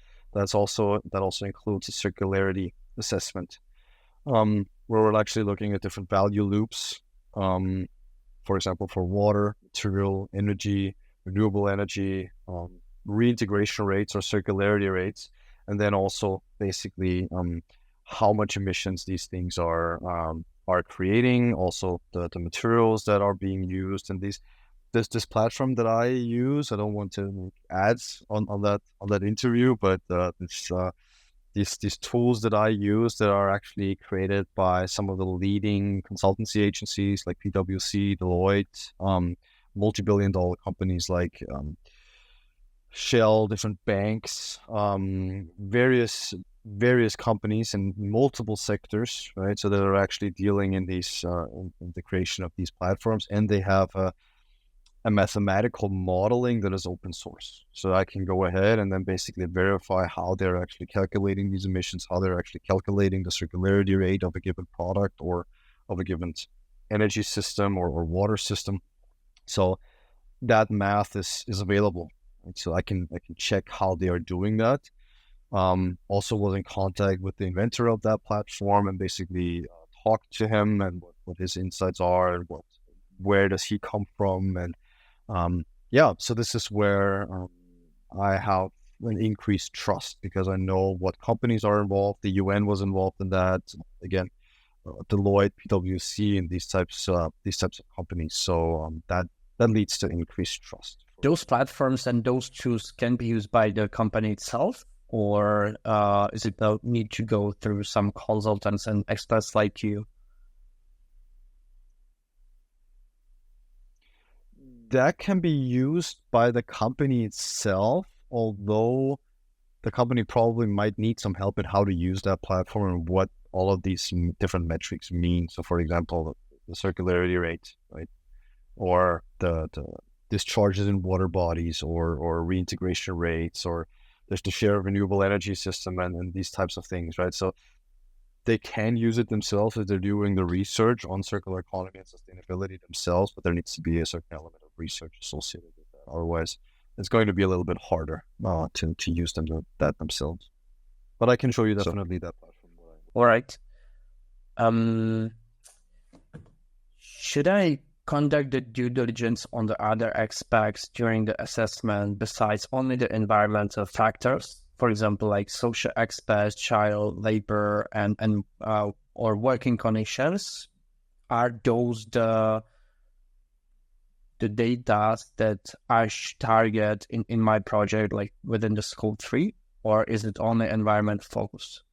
includes a circularity assessment, where we're actually looking at different value loops. For example, for water, material, energy, renewable energy, reintegration rates or circularity rates, and then also basically how much emissions these things are creating, also the materials that are being used, and this platform that I use. I don't want to make ads on that interview, but these tools that I use that are actually created by some of the leading consultancy agencies like PwC, Deloitte, multi-billion-dollar companies like Shell, different banks, various companies in multiple sectors, right? So that are actually dealing in these in the creation of these platforms, and they have a mathematical modeling that is open source. So I can go ahead and then basically verify how they're actually calculating these emissions, how they're actually calculating the circularity rate of a given product or of a given energy system or water system. So that math is available. And so I can check how they are doing that. Also was in contact with the inventor of that platform and basically talked to him and what his insights are and where does he come from. And so this is where I have an increased trust because I know what companies are involved. The UN was involved in that. Again, Deloitte, PwC, and these types of companies. So that leads to increased trust. Those platforms and those tools can be used by the company itself, or is it need to go through some consultants and experts like you? That can be used by the company itself, although the company probably might need some help in how to use that platform and what all of these different metrics mean. So, for example, the circularity rate, right? or the discharges in water bodies, or reintegration rates, or there's the share of renewable energy system, and these types of things, right? So they can use it themselves if they're doing the research on circular economy and sustainability themselves, but there needs to be a certain element of research associated with that. Otherwise, it's going to be a little bit harder to use that themselves. But I can show you definitely that platform. All right. Should I conduct the due diligence on the other aspects during the assessment besides only the environmental factors? For example, like social aspects, child labor, and or working conditions. Are those the data that I should target in my project, like within the scope 3, or is it only environment focused?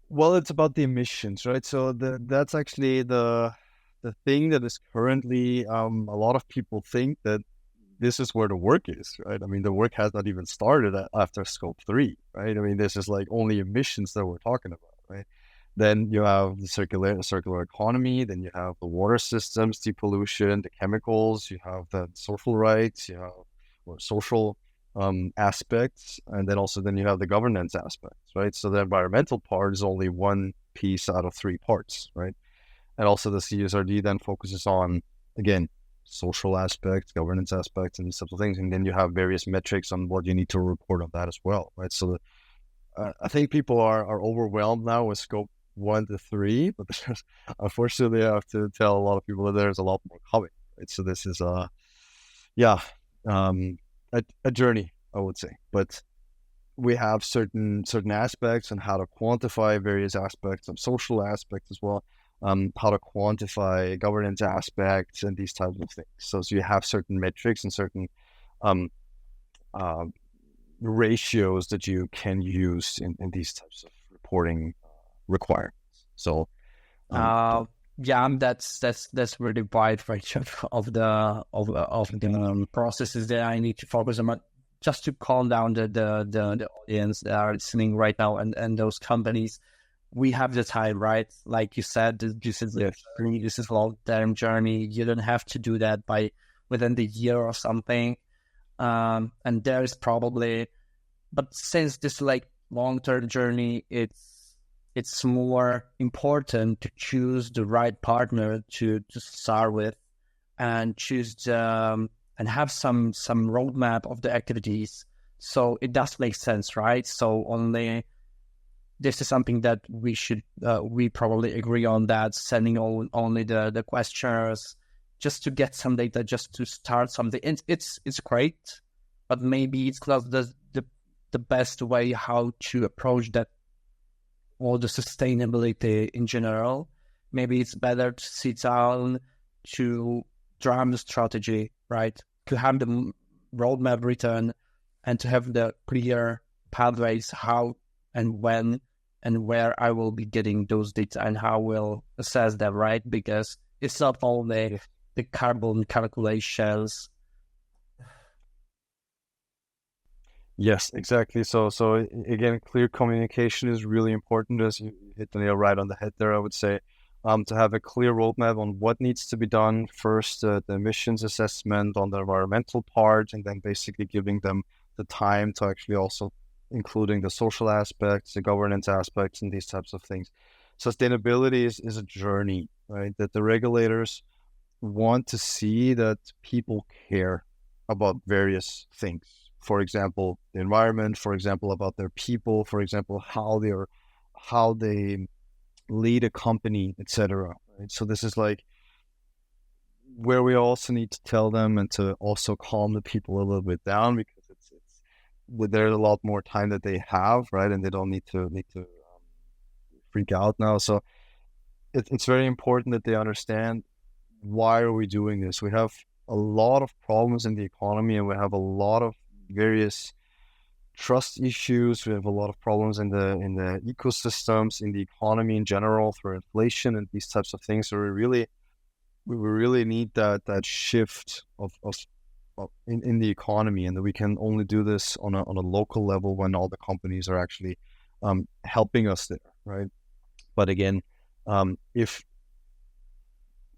Well, it's about the emissions, right? So that's actually the thing that is currently a lot of people think that this is where the work is, right? I mean, the work has not even started after scope 3, right? I mean, this is like only emissions that we're talking about, right? Then you have the circular economy, then you have the water systems, depollution, the chemicals, you have the social rights, you have or social aspects, and then you have the governance aspects, right? So the environmental part is only one piece out of 3 parts, right? And also the CSRD then focuses on, again, social aspects, governance aspects, and these types of things. And then you have various metrics on what you need to report on that as well, right? So I think people are overwhelmed now with scope 1 to 3, but unfortunately, I have to tell a lot of people that there's a lot more coming, right? So this is a journey, I would say, but we have certain aspects and how to quantify various aspects of social aspects as well, how to quantify governance aspects and these types of things. So you have certain metrics and certain ratios that you can use in these types of reporting requirements. So that's really wide range of the processes that I need to focus on. But just to calm down the audience that are listening right now and those companies, we have the time, right? Like you said, this is a long-term journey. You don't have to do that by within the year or something. And there is probably, but since this like long-term journey, it's more important to choose the right partner to start with, and choose and have some roadmap of the activities. So it does make sense, right? So only this is something that we probably agree on, that sending only the questionnaires just to get some data, just to start something. It's great, but maybe it's not the best way how to approach that, or the sustainability in general. Maybe it's better to sit down to draft the strategy, right? To have the roadmap written and to have the clear pathways how and when and where I will be getting those data and how we'll assess them, right? Because it's not only the carbon calculations. Yes, exactly. So again, clear communication is really important, as you hit the nail right on the head there, I would say. To have a clear roadmap on what needs to be done. First, the emissions assessment on the environmental part, and then basically giving them the time to actually also including the social aspects, the governance aspects, and these types of things. Sustainability is a journey, right? That the regulators want to see that people care about various things. For example, the environment, for example, about their people, for example, how they lead a company, etc. Right? So this is like where we also need to tell them and to also calm the people a little bit down, because there's a lot more time that they have, right? And they don't need to freak out now. So it's very important that they understand, why are we doing this? We have a lot of problems in the economy, and we have a lot of various trust issues. We have a lot of problems in the ecosystems, in the economy in general, through inflation and these types of things. So we really need that shift of in the economy, and that we can only do this on a local level when all the companies are actually helping us there, right? But again, if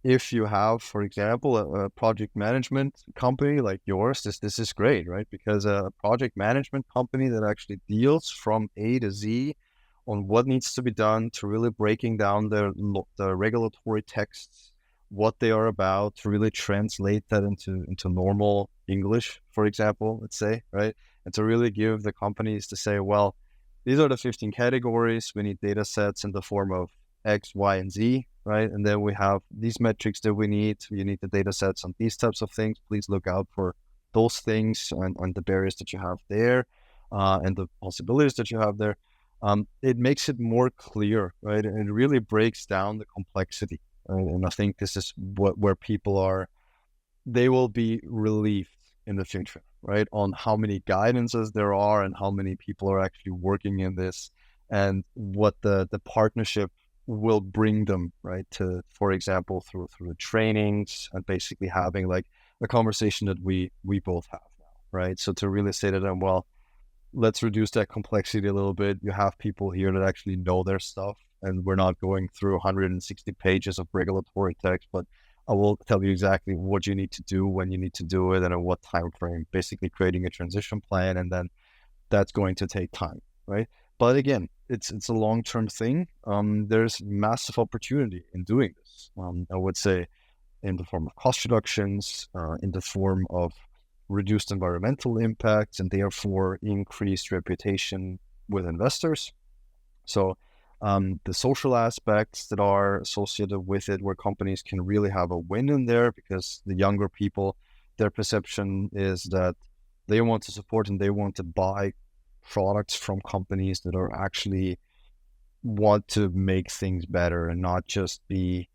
if you have, for example, a project management company like yours, this is great, right? Because a project management company that actually deals from A to Z on what needs to be done, to really breaking down the regulatory texts, what they are about, to really translate that into normal English, for example, let's say, right? And to really give the companies to say, well, these are the 15 categories. We need data sets in the form of X, Y, and Z, right? And then we have these metrics that we need. You need the data sets on these types of things. Please look out for those things and the barriers that you have there, and the possibilities that you have there. It makes it more clear, right? And it really breaks down the complexity. Right? And I think this is where people are, they will be relieved in the future, right? On how many guidances there are and how many people are actually working in this, and what the partnership will bring them, right? To, for example, through the trainings and basically having like a conversation that we both have now, right? So to really say to them, well, let's reduce that complexity a little bit. You have people here that actually know their stuff, and we're not going through 160 pages of regulatory text, but I will tell you exactly what you need to do, when you need to do it, and at what time frame. Basically creating a transition plan, and then that's going to take time, right? But again, it's a long-term thing. There's massive opportunity in doing this. I would say in the form of cost reductions, in the form of reduced environmental impacts, and therefore increased reputation with investors. So the social aspects that are associated with it, where companies can really have a win in there, because the younger people, their perception is that they want to support and they want to buy products from companies that are actually want to make things better and not just be,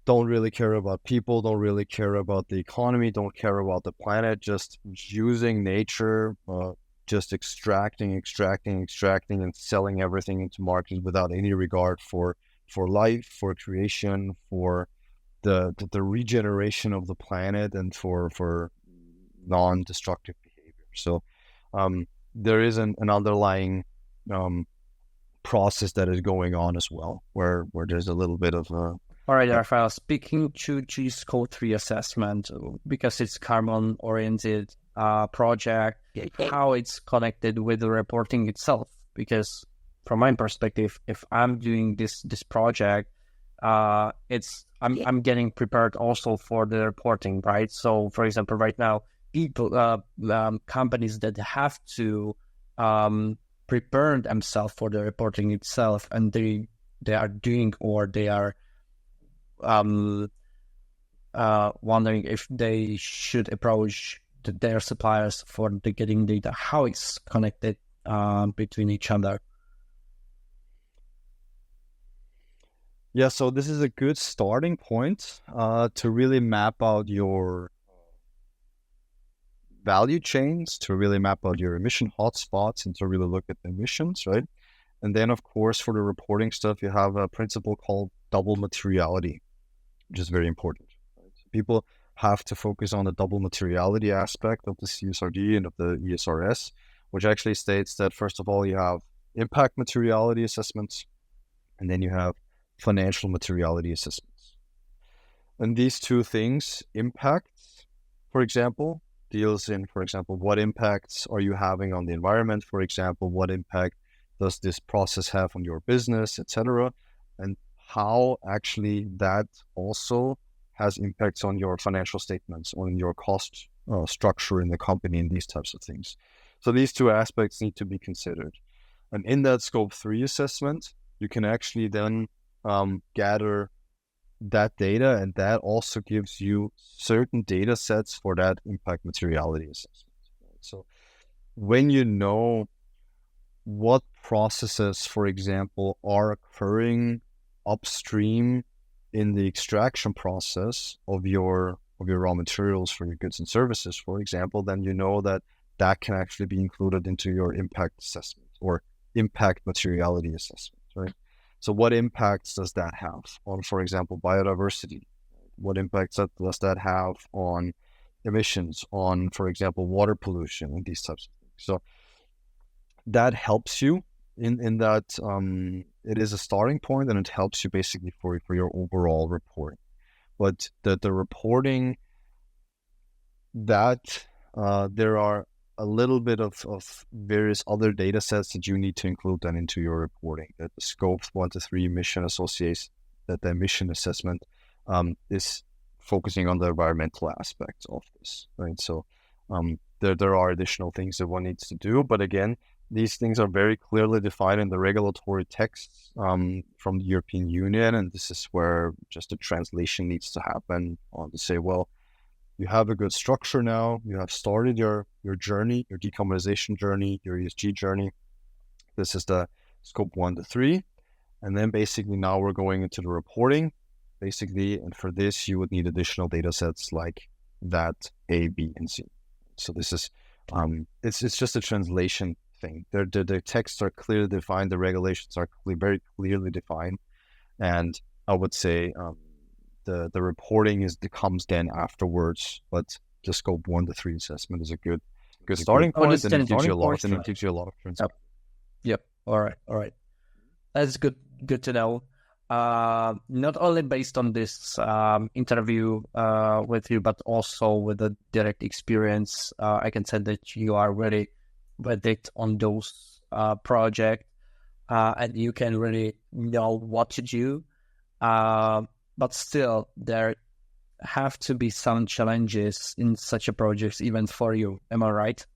don't really care about people, don't really care about the economy, don't care about the planet, just using nature, just extracting, and selling everything into markets without any regard for life, for creation, for the regeneration of the planet, and for non-destructive behavior. So there is an underlying process that is going on as well, where there's a little bit of a... All right, Raphael, speaking to G's Code 3 assessment, because it's carbon-oriented project, how it's connected with the reporting itself. Because from my perspective, if I'm doing this project, I'm getting prepared also for the reporting, right? So, for example, right now, people, companies that have to prepare themselves for the reporting itself, and they are doing, or they are wondering if they should approach their suppliers for the getting data, how it's connected between each other. Yeah, so this is a good starting point to really map out your value chains, to really map out your emission hotspots, and to really look at the emissions, right? And then, of course, for the reporting stuff, you have a principle called double materiality, which is very important. Right? So people have to focus on the double materiality aspect of the CSRD and of the ESRS, which actually states that, first of all, you have impact materiality assessments, and then you have financial materiality assessments. And these two things, impacts, for example, deals in, for example, what impacts are you having on the environment, for example, what impact does this process have on your business, etc., and how actually that also has impacts on your financial statements, on your cost structure in the company, and these types of things. So these two aspects need to be considered. And in that Scope 3 assessment, you can actually then gather that data, and that also gives you certain data sets for that impact materiality assessment. So when you know what processes, for example, are occurring upstream in the extraction process of your raw materials for your goods and services, for example, then you know that that can actually be included into your impact assessment or impact materiality assessment, right? So what impacts does that have on, for example, biodiversity? What impacts does that have on emissions, on, for example, water pollution, and these types of things? So that helps you in that it is a starting point and it helps you basically for your overall reporting. But the reporting that there are a little bit of various other data sets that you need to include then into your reporting. That the scope 1 to 3 emission associates, that the emission assessment is focusing on the environmental aspects of this, right? So there are additional things that one needs to do, but again, these things are very clearly defined in the regulatory texts from the European Union, and this is where just a translation needs to happen on to say, well, you have a good structure now. You have started your journey, your decarbonization journey, your ESG journey. This is the scope 1 to 3. And then basically now we're going into the reporting, basically. And for this, you would need additional data sets like that A, B, and C. So this is, it's just a translation thing. The texts are clearly defined. The regulations are very clearly defined. And I would say, the reporting comes then afterwards, but the scope 1 to 3 assessment is a good starting point, and it gives you a lot. And it gives you a lot of transparency. Yep. All right. That's good to know. Not only based on this interview with you, but also with the direct experience, I can say that you are really vetted on those projects, and you can really know what to do. But still, there have to be some challenges in such a project, even for you. Am I right?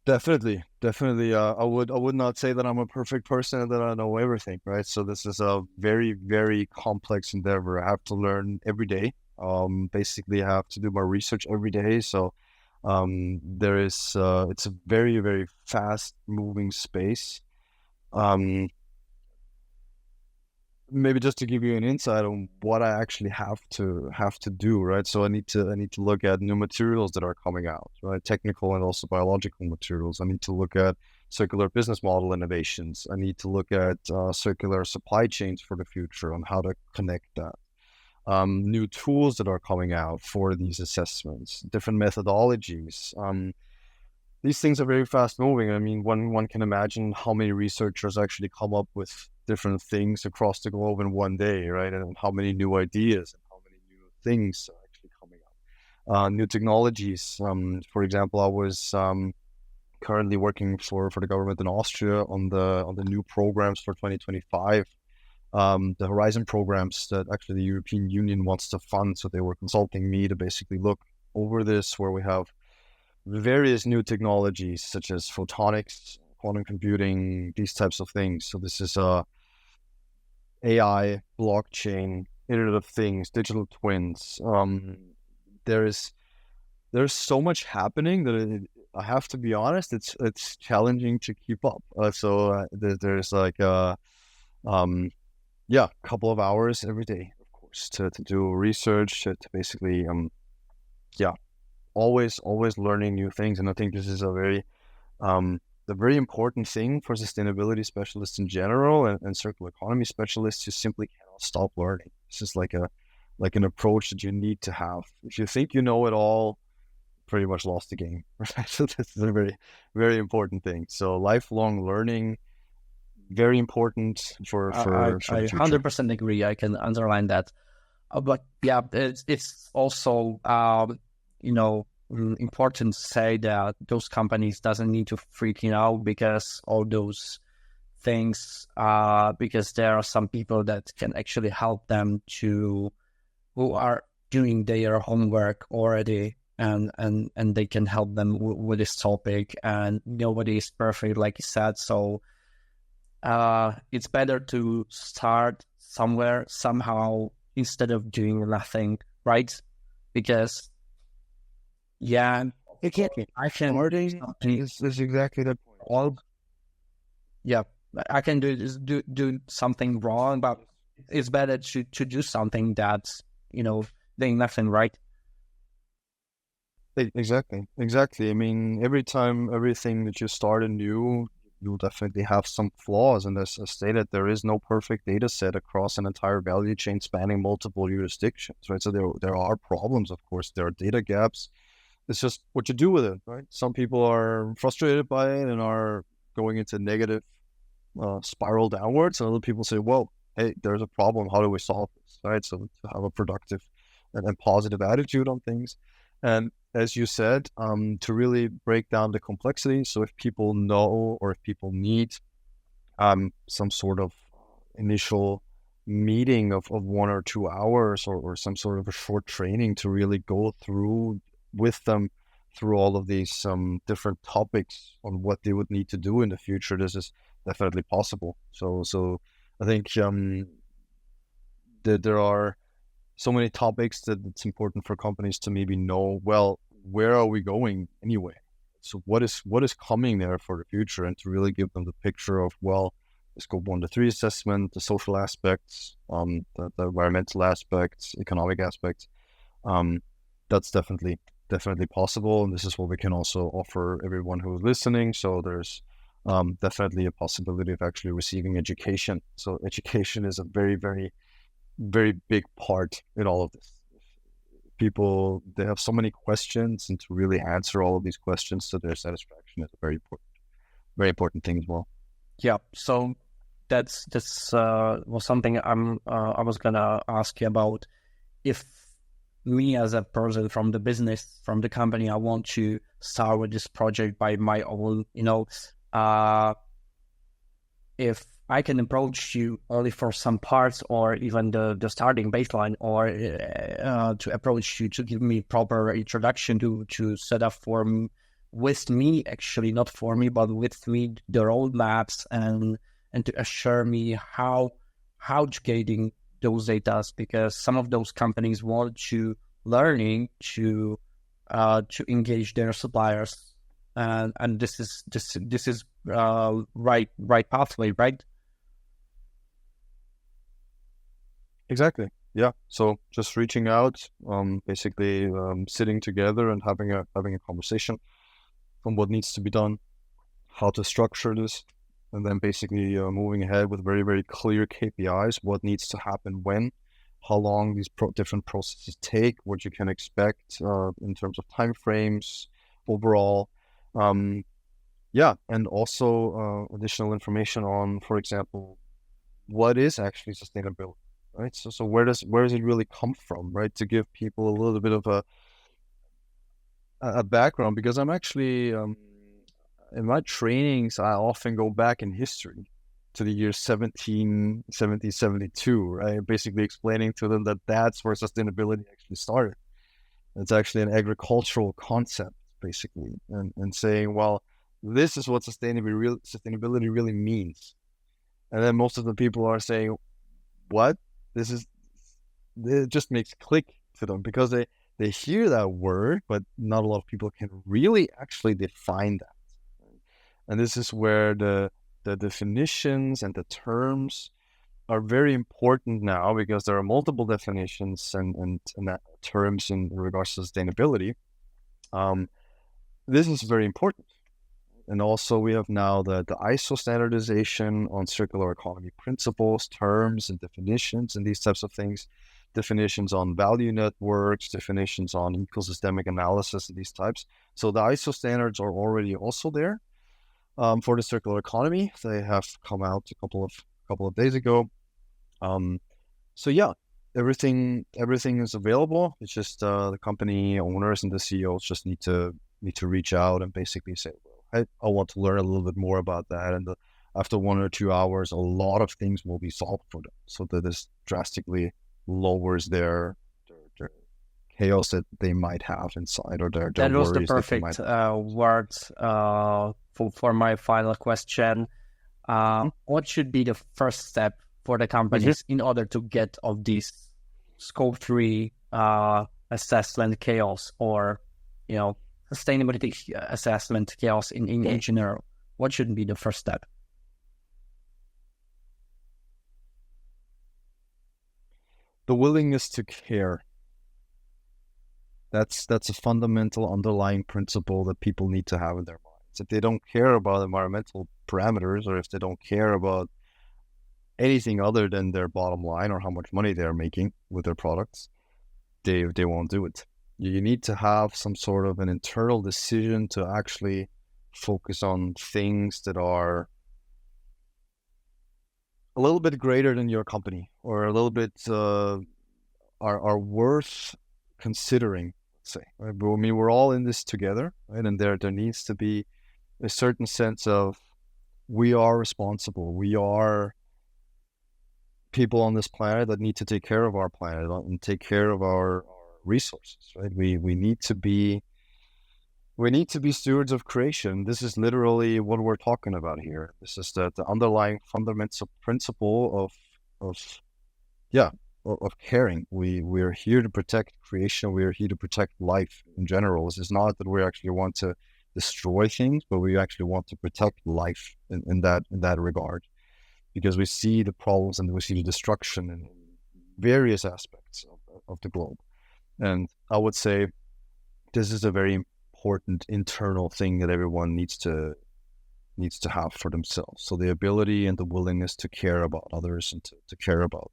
Definitely. I would not say that I'm a perfect person and that I know everything, right? So this is a very, very complex endeavor. I have to learn every day. Basically, I have to do my research every day. So it's a very, very fast moving space. Maybe just to give you an insight on what I actually have to do, right? So I need to look at new materials that are coming out, right? Technical and also biological materials. I need to look at circular business model innovations. I need to look at circular supply chains for the future on how to connect that. New tools that are coming out for these assessments, different methodologies. These things are very fast moving. I mean, one can imagine how many researchers actually come up with different things across the globe in one day, right? And how many new ideas and how many new things are actually coming up. New technologies. For example, I was currently working for the government in Austria on the new programs for 2025. The Horizon programs that actually the European Union wants to fund. So they were consulting me to basically look over this, where we have various new technologies such as photonics, quantum computing, these types of things. So this is AI, blockchain, Internet of Things, digital twins. There's so much happening that I have to be honest, it's challenging to keep up. There's like a couple of hours every day, of course, to do research, to basically always learning new things. And I think this is a very important thing for sustainability specialists in general and circular economy specialists. You simply cannot stop learning. This is like an approach that you need to have. If you think you know it all, pretty much lost the game. Right? So this is a very, very important thing. So lifelong learning, very important for the future. 100% agree. I can underline that. But yeah, it's also important to say that those companies doesn't need to freaking out because all those things, because there are some people that can actually help them who are doing their homework already, and they can help them with this topic. And nobody is perfect, like you said. So it's better to start somewhere, somehow, instead of doing nothing, right? Because exactly. Is exactly the point. I can do something wrong, but it's better to do something that's doing nothing, right? Exactly. I mean, everything that you start anew, you'll definitely have some flaws. And as stated, there is no perfect data set across an entire value chain spanning multiple jurisdictions, right? So there are problems, of course. There are data gaps. It's just what you do with it, right? Some people are frustrated by it and are going into negative spiral downwards, and other people say, well, hey, there's a problem, how do we solve this, right? So to have a productive and positive attitude on things. And as you said, to really break down the complexity. So if people know, or if people need some sort of initial meeting of 1 or 2 hours, or some sort of a short training to really go through with them through all of these different topics on what they would need to do in the future, this is definitely possible. So I think that there are so many topics that it's important for companies to maybe know, well, where are we going anyway? So what is coming there for the future, and to really give them the picture of, well, the scope 1 to 3 assessment, the social aspects, the environmental aspects, economic aspects. That's definitely possible, and this is what we can also offer everyone who is listening. So there's definitely a possibility of actually receiving education. So education is a very, very, very big part in all of this. People, they have so many questions, and to really answer all of these questions to their satisfaction is a very very important thing as well. Yeah, so that's was something I was gonna ask you about. If me as a person from the business, from the company, I want to start with this project by my own, if I can approach you only for some parts, or even the starting baseline, or to approach you to give me proper introduction to set up with me, actually not for me, but with me, the roadmaps, and to assure me how to getting those data, because some of those companies want to learning to engage their suppliers, and this is right pathway, right? Exactly. Yeah. So just reaching out, basically sitting together and having a conversation on what needs to be done, how to structure this, and then basically moving ahead with very, very clear KPIs, what needs to happen when, how long these different processes take, what you can expect in terms of timeframes overall. Yeah, and also additional information on, for example, what is actually sustainability, right? So where does it really come from, right? To give people a little bit of a background, because I'm actually in my trainings, I often go back in history to the year 1772, right? Basically explaining to them that that's where sustainability actually started. It's actually an agricultural concept, basically, and saying, well, this is what sustainability really means. And then most of the people are saying, what? It just makes click to them, because they hear that word, but not a lot of people can really actually define that. And this is where the definitions and the terms are very important now, because there are multiple definitions and that terms in regards to sustainability. This is very important. And also we have now the ISO standardization on circular economy principles, terms and definitions, and these types of things, definitions on value networks, definitions on ecosystemic analysis, and these types. So the ISO standards are already also there for the circular economy. They have come out a couple of days ago. So yeah, everything is available. It's just the company owners and the CEOs just need to reach out and basically say, I want to learn a little bit more about that. And after 1 or 2 hours, a lot of things will be solved for them. So that this drastically lowers their chaos that they might have inside, or their that was the worries perfect words for my final question. What should be the first step for the companies in order to get of this scope 3 assessment chaos, or sustainability assessment chaos in general? What should be the first step? The willingness to care. That's a fundamental underlying principle that people need to have in their minds. If they don't care about environmental parameters, or if they don't care about anything other than their bottom line or how much money they're making with their products, they won't do it. You need to have some sort of an internal decision to actually focus on things that are a little bit greater than your company, or a little bit are worth considering, let's say. Right? But I mean, we're all in this together, right? And there needs to be a certain sense of we are responsible. We are people on this planet that need to take care of our planet and take care of our resources, right? We need to be stewards of creation. This is literally what we're talking about here. This is the underlying fundamental principle of caring. We're here to protect creation. We're here to protect life in general. This is not that we actually want to destroy things, but we actually want to protect life in that regard, because we see the problems and we see the destruction in various aspects of the globe. And I would say this is a very important internal thing that everyone needs to have for themselves. So the ability and the willingness to care about others and to care about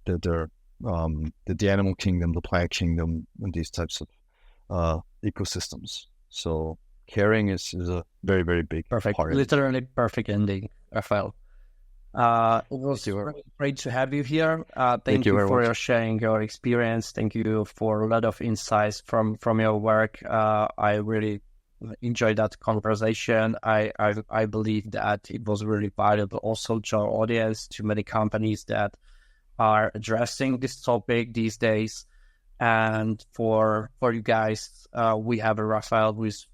the animal kingdom, the plant kingdom, and these types of ecosystems. So caring is a very, very big Perfect. part. Literally perfect ending, Raphael. It was really great to have you here. Thank you for your sharing your experience. Thank you for a lot of insights from your work. I really enjoyed that conversation. I believe that it was really valuable also to our audience, to many companies that are addressing this topic these days. And for you guys, we have a Raphael who is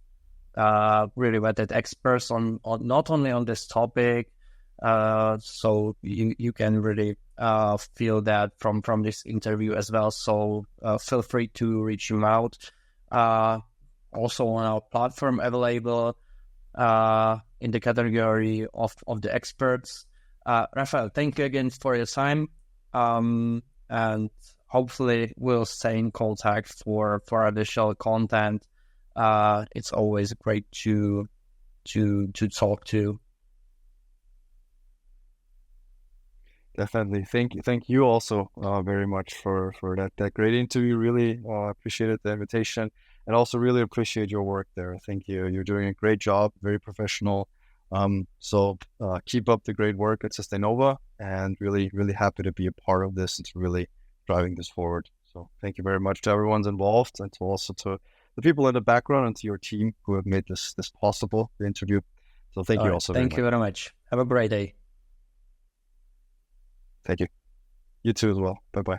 really vetted experts on not only on this topic. So you can really feel that from this interview as well. So feel free to reach him out. Also on our platform available in the category of the experts. Raphael, thank you again for your time. And hopefully we'll stay in contact for additional content. It's always great to talk to. Definitely. Thank you also very much for that great interview. Really appreciated the invitation, and also really appreciate your work there. Thank you. You're doing a great job, very professional. So keep up the great work at Sustainova, and really, really happy to be a part of this and to really driving this forward. So thank you very much to everyone's involved, and to also to the people in the background and to your team who have made this possible, the interview. So thank you also. Thank you very much. Have a great day. Thank you. You too as well. Bye-bye.